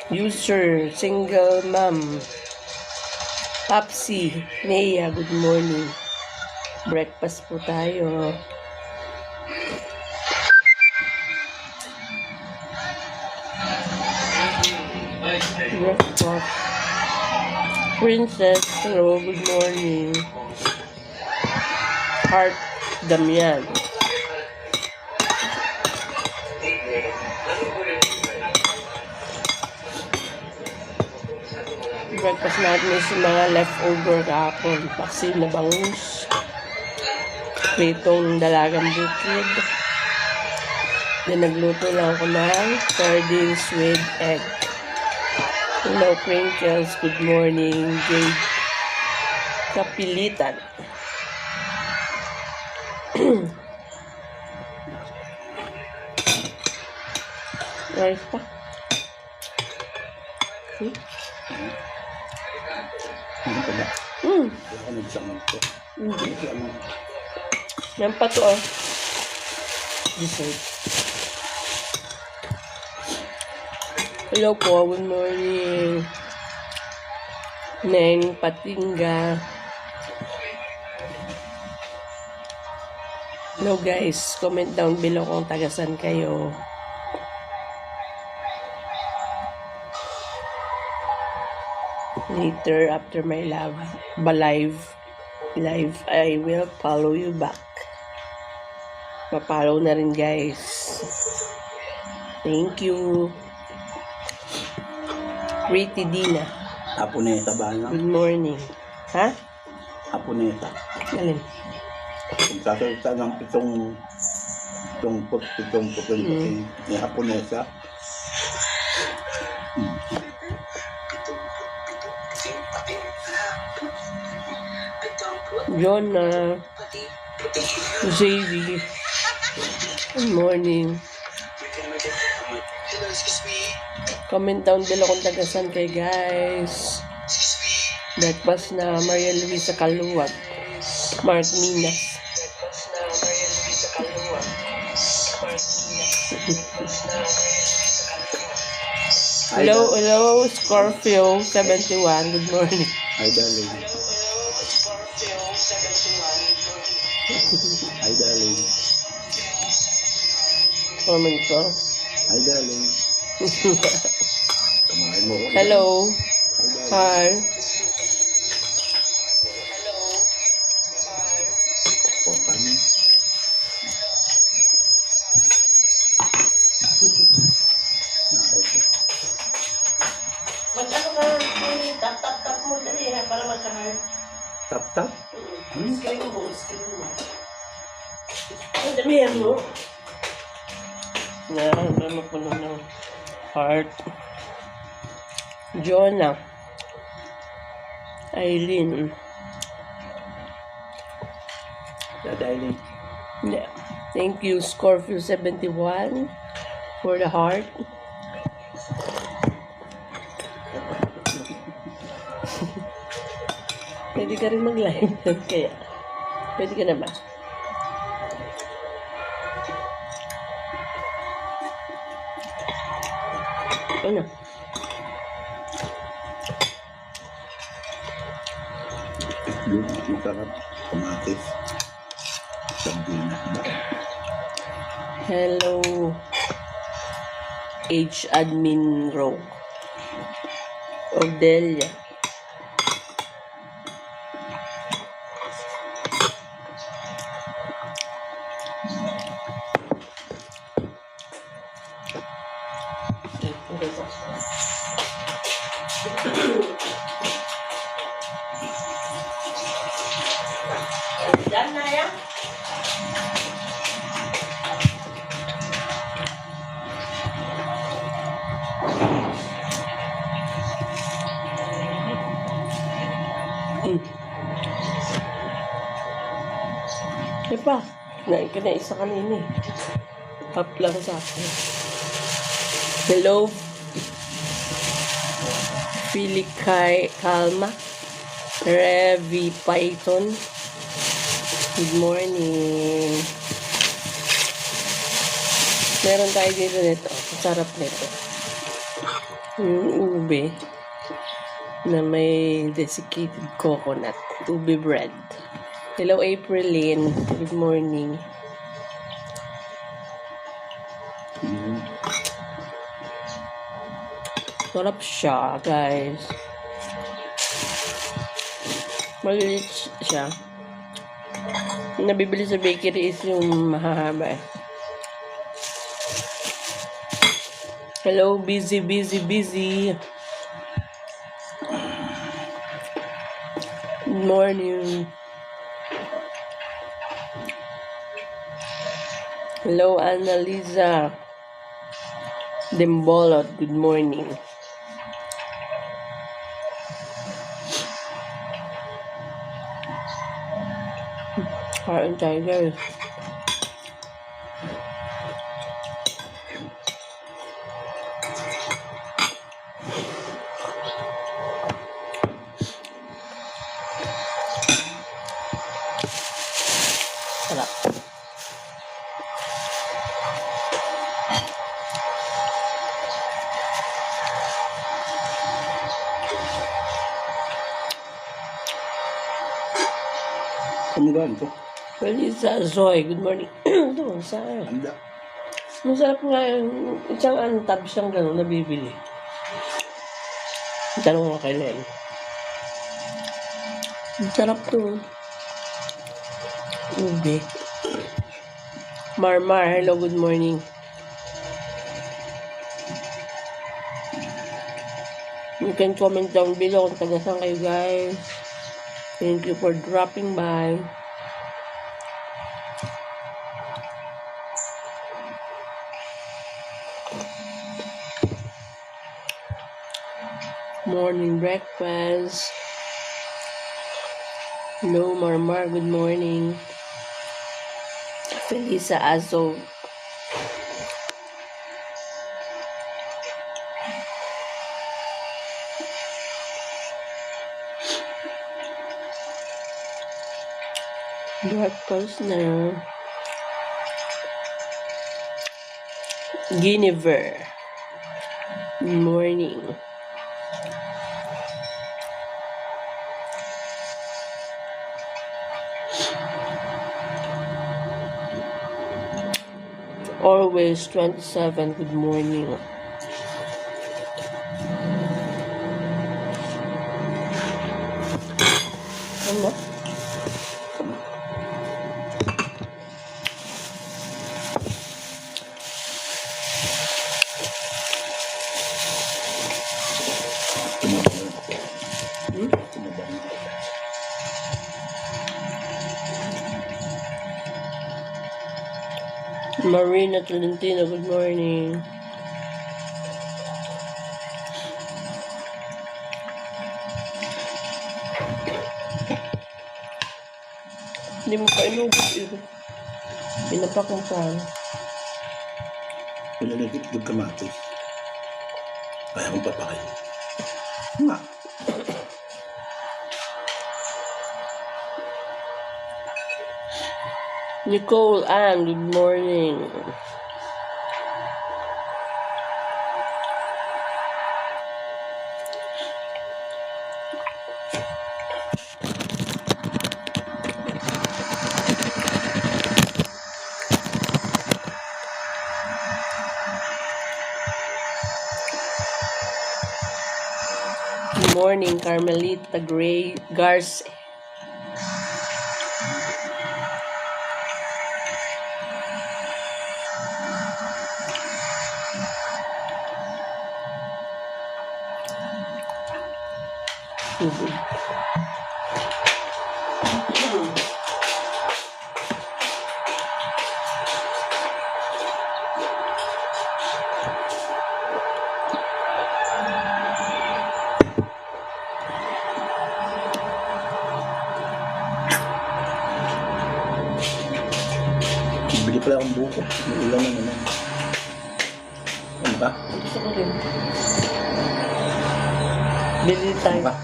User, single mom. Papsi, Nea, good morning. Breakfast po tayo. Breakfast. Princess, hello, good morning. Heart, Damian. Breakfast natin is mga leftover kahapon. Paksiw na bangus. Pritong dalagang bukid. Then nagluto lang ako ng sardines with egg. Hello, Crinkles. Good morning. Jade Kapilitan. Rice pa? Yan pa to, oh. Dessert. Hello po, good morning. Neng Patinga. Hello guys, comment down below kung tagasan kayo. Later, after my live, I will follow you back. Pa-follow na rin guys. Thank you. Pretty Dina. Apuneta ba na? Good morning. Ha? Apuneta. Alin? Kung sasalita ng pitong ni Apuneta. Jonah. Zadie. Good morning. Comment down below kung tagasan kay guys. Breakfast na Maria Luisa Caluwag. Mark Minas. Hello, Scorpio 71. Good morning. Hi, darling. Hi, darling. Comment ko. Hi, darling. Kamain mo ko. Hello. Hi. Kami. Mag-ano ka, tap mo dali ha, para magka-hard. Tap? Screen mo. Ang damihan mo. Ano po ng heart. Jonah. Aileen. Darling. Yeah. Thank you, Scorpio 71, for the heart. Pwede ka rin mag-live. Kaya, pwede ka na ba? Ano? Masarap. Kamatis. Sardinas ba? Hello, H. Admin Row. Odelia. Diyan na yan. Pa, nain ka na isa kanina eh. Half lang sa akin. Hello, Philip Kalma, Revi Python. Good morning. Meron tayo dito nito. Sarap nito. Yung ube na may desiccated coconut. Ube bread. Hello, Aprilyn. Good morning. Mm. Sarap siya, guys. Maliit siya. Yung nabibili sa bakery is yung mahahaba eh. Hello, busy. Good morning. Hello, Annalisa Dembolot. Good morning. Kain tayo, guys. Sarap. Kamugaan to. Melissa Zoy, good morning. Ito, saan? Handa. Masarap nga yung isang antab siyang gano'n nabibili. Tanong ko kay Len. Masarap to. Ube. Marmar, hello, good morning. You can comment down below kung taga saan kayo, guys. Thank you for dropping by. Morning breakfast. Hello, Marmar. Good morning. Felisa Azo. Breakfast na. Guinevere. Good morning. Always 27. Good morning. Ano? Tumabahan. Marina Tolentino, good morning. Hindi mo pa inubos ito. Pinapak mo pa. Pinalagit ng kamatis. Kaya kong papakay. Ma. Nicole Ann, good morning. Good morning, Carmelita Gray Garce. Bili pala akong buko. May ulan na naman. Ano ba? Gusto ko rin. Bili Ano tayo. ba?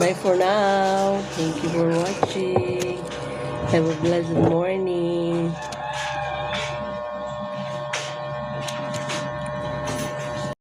Bye for now. Thank you for watching. Have a blessed morning.